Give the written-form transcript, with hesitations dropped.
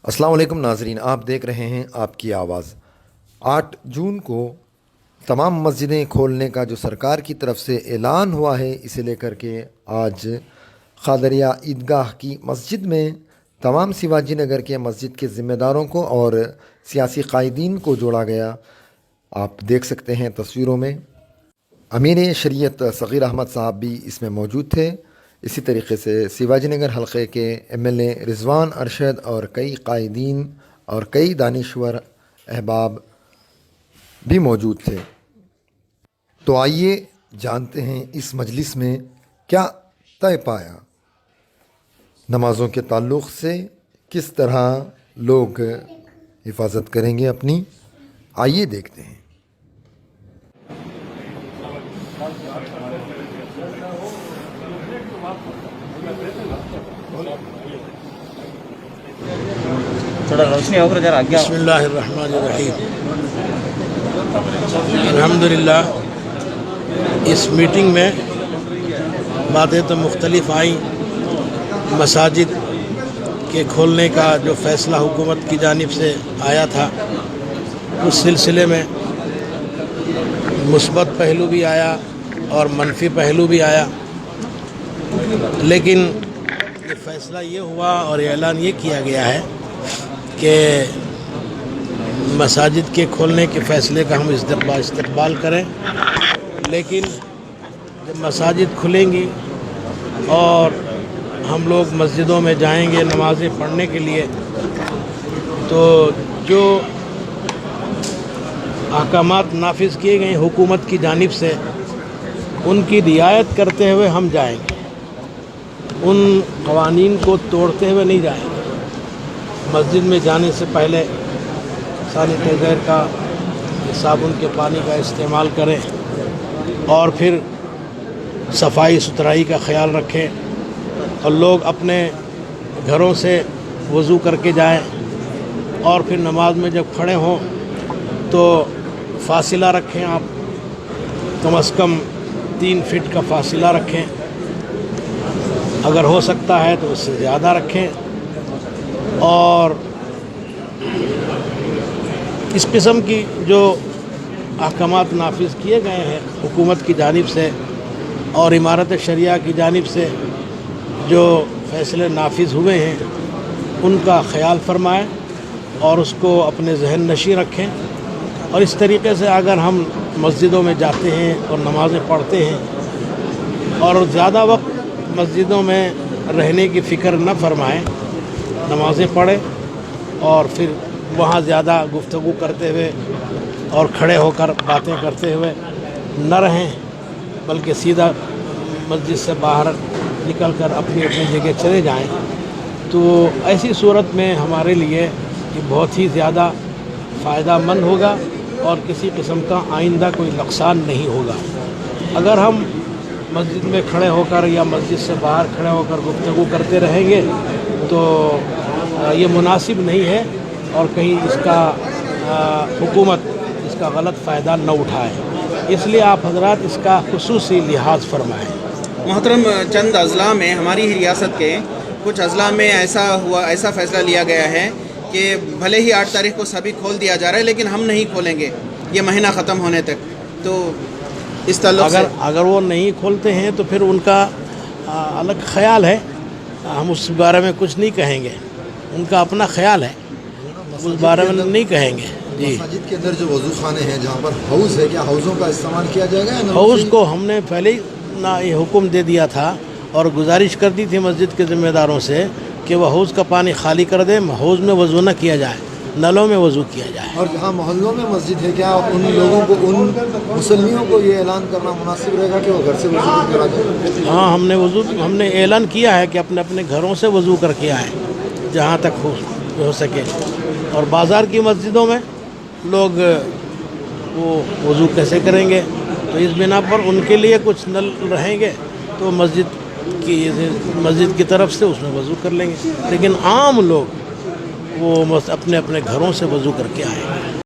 السلام علیکم ناظرین، آپ دیکھ رہے ہیں آپ کی آواز۔ 8 جون کو تمام مسجدیں کھولنے کا جو سرکار کی طرف سے اعلان ہوا ہے، اسے لے کر کے آج قادریہ عیدگاہ کی مسجد میں تمام سیواجی نگر کے مسجد کے ذمہ داروں کو اور سیاسی قائدین کو جوڑا گیا۔ آپ دیکھ سکتے ہیں تصویروں میں امیر شریعت صغیر احمد صاحب بھی اس میں موجود تھے۔ اسی طریقے سے سیواجی نگر حلقے کے MLA رضوان ارشد اور کئی قائدین اور کئی دانشور احباب بھی موجود تھے۔ تو آئیے جانتے ہیں اس مجلس میں کیا طے پایا، نمازوں کے تعلق سے کس طرح لوگ حفاظت کریں گے اپنی۔ آئیے دیکھتے ہیں۔ تھوڑا روشنی ہو کر ذرا آگے بسم اللہ الرحمن الرحیم۔ الحمدللہ اس میٹنگ میں باتیں تو مختلف آئیں۔ مساجد کے کھولنے کا جو فیصلہ حکومت کی جانب سے آیا تھا، اس سلسلے میں مثبت پہلو بھی آیا اور منفی پہلو بھی آیا، لیکن یہ فیصلہ یہ ہوا اور اعلان یہ کیا گیا ہے کہ مساجد کے کھولنے کے فیصلے کا ہم استقبال کریں، لیکن جب مساجد کھلیں گی اور ہم لوگ مسجدوں میں جائیں گے نمازیں پڑھنے کے لیے، تو جو احکامات نافذ کیے گئے حکومت کی جانب سے، ان کی رعایت کرتے ہوئے ہم جائیں گے، ان قوانین کو توڑتے ہوئے نہیں جائیں گے۔ مسجد میں جانے سے پہلے سینیٹائزر کا، صابن کے پانی کا استعمال کریں اور پھر صفائی ستھرائی کا خیال رکھیں، اور لوگ اپنے گھروں سے وضو کر کے جائیں، اور پھر نماز میں جب کھڑے ہوں تو فاصلہ رکھیں، آپ کم از کم 3 فٹ کا فاصلہ رکھیں، اگر ہو سکتا ہے تو اس سے زیادہ رکھیں، اور اس قسم کی جو احکامات نافذ کیے گئے ہیں حکومت کی جانب سے اور امارت شریعہ کی جانب سے جو فیصلے نافذ ہوئے ہیں، ان کا خیال فرمائیں اور اس کو اپنے ذہن نشیں رکھیں، اور اس طریقے سے اگر ہم مسجدوں میں جاتے ہیں اور نمازیں پڑھتے ہیں اور زیادہ وقت مسجدوں میں رہنے کی فکر نہ فرمائیں، نمازیں پڑھیں اور پھر وہاں زیادہ گفتگو کرتے ہوئے اور کھڑے ہو کر باتیں کرتے ہوئے نہ رہیں، بلکہ سیدھا مسجد سے باہر نکل کر اپنی اپنی جگہ چلے جائیں، تو ایسی صورت میں ہمارے لیے یہ بہت ہی زیادہ فائدہ مند ہوگا اور کسی قسم کا آئندہ کوئی نقصان نہیں ہوگا۔ اگر ہم مسجد میں کھڑے ہو کر یا مسجد سے باہر کھڑے ہو کر گفتگو کرتے رہیں گے تو یہ مناسب نہیں ہے، اور کہیں اس کا حکومت اس کا غلط فائدہ نہ اٹھائے، اس لیے آپ حضرات اس کا خصوصی لحاظ فرمائیں۔ محترم، چند اضلاع میں، ہماری ہی ریاست کے کچھ اضلاع میں ایسا فیصلہ لیا گیا ہے کہ بھلے ہی 8 تاریخ کو سبھی کھول دیا جا رہا ہے، لیکن ہم نہیں کھولیں گے یہ مہینہ ختم ہونے تک، تو اس تعلق سے اگر وہ نہیں کھولتے ہیں تو پھر ان کا الگ خیال ہے، ہم اس بارے میں کچھ نہیں کہیں گے، ان کا اپنا خیال ہے، اس بارے میں نہیں کہیں گے۔ جی، مساجد کے اندر جو وضو خانے ہیں جہاں پر حوض ہے، کیا حوضوں کا استعمال کیا جائے گا؟ حوض کو ہم نے پہلے ہی یہ حکم دے دیا تھا اور گزارش کر دی تھی مسجد کے ذمہ داروں سے کہ وہ حوض کا پانی خالی کر دیں، حوض میں وضو نہ کیا جائے، نلوں میں وضو کیا جائے۔ اور جہاں محلوں میں مسجد ہے، کیا ان لوگوں کو، ان مسلمانوں کو یہ اعلان کرنا مناسب رہے گا کہ وہ گھر سے وضو کرا جائے؟ ہاں، ہم نے اعلان کیا ہے کہ اپنے اپنے گھروں سے وضو کر کے آئیں جہاں تک ہو سکے، اور بازار کی مسجدوں میں لوگ وہ وضو کیسے کریں گے؟ تو اس بنا پر ان کے لیے کچھ نل رہیں گے تو مسجد کی طرف سے اس میں وضو کر لیں گے، لیکن عام لوگ وہ اپنے اپنے گھروں سے وضو کر کے آئیں گے۔